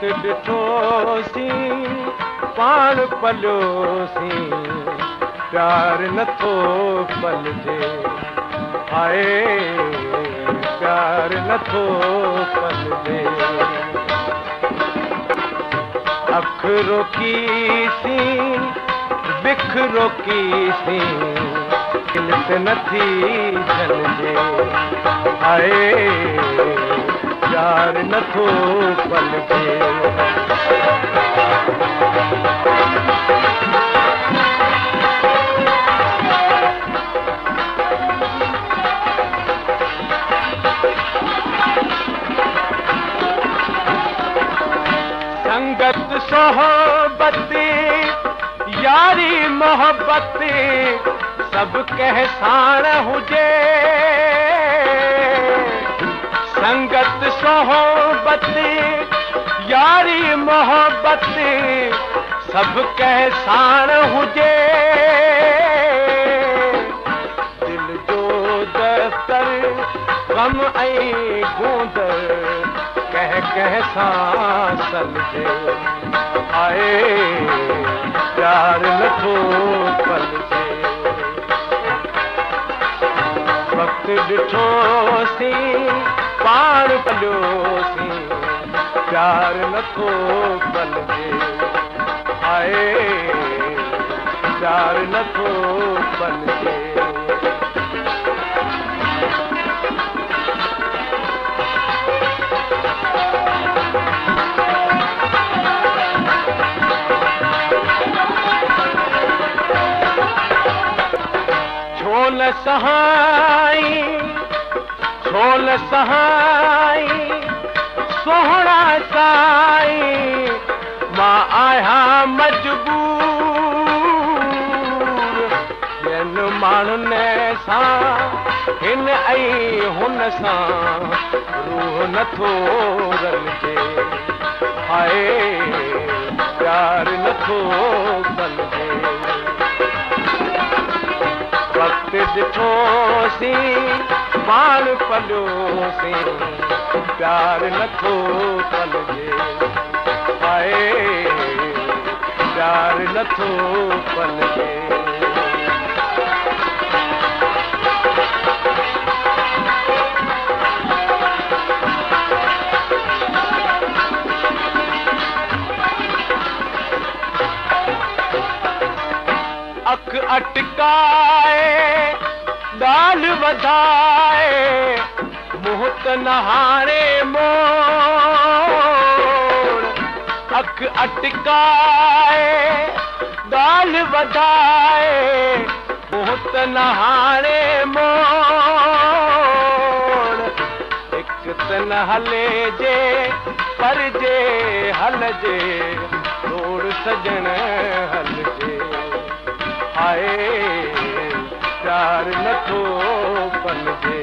वक्त ॾिठोसीं पाण पलियोसीं प्यार नथो पलजे हाय प्यार नथो पलजे अख रोकीसीं बिख रोकीसीं किलत नथी झलजे हाय प्यार नथो पलजे संगत सोहबत यारी मोहब्बत सब कह साण हुजे संगत सोहबत यारी मोहब्बत सब कह साण हुजे दिल जो दफ्तर गम ऐं गूंदर कह कह सां सलजे हाय प्यार नथो पलजे वक्त ॾिठोसीं पाण पलियोसीं प्यार नथो पलजे हाय प्यार नथो पलजे छोल सहाई सोहणा साईं मां आहियां मजबूर ॿियनि माण्हुनि सां हिन ऐं हुन सां रूह नथो रलजे हाय प्यार नथो पलजे वक्त ॾिठोसीं पाण पलियोसीं प्यार नथो पलजे हाय प्यार नथो पलजे अख अटकाए ॻाल्हि वधाए मुंहुं त नहारे मोड़ अख अटकाए ॻाल्हि वधाए मुंहुं त नहारे मोड़ हिकु त न हले जे पर जे हलजे तोड़ सजण हलजे हाय प्यार नथो पलजे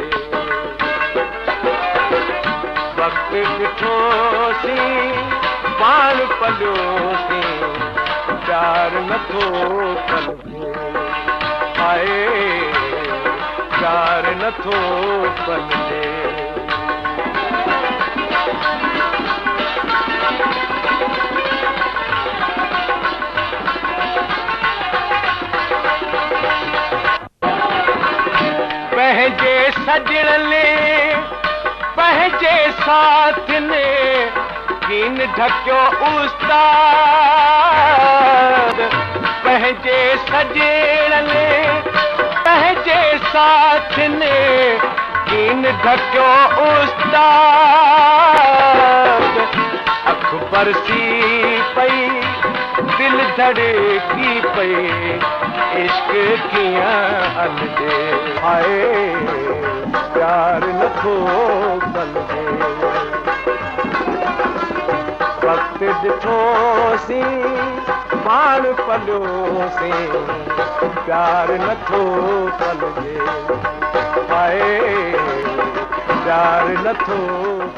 वक्त ॾिठोसीं पाण पलियोसीं प्यार नथो पलजे हाय प्यार नथो पलजे पंहिंजे सजण ने पंहिंजे साथ ने कीन ढकियो उस्ताद पंहिंजे सजण ने पंहिंजे साथ ने कीन ढकियो उस्ताद अख बरसी पई दिल धड़की पई इश्क कीअं हलजे हाय प्यार नथो पलजे वक्त ॾिठोसीं पाण पलियोसीं प्यार नथो पलजे हाय प्यार नथो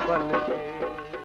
पलजे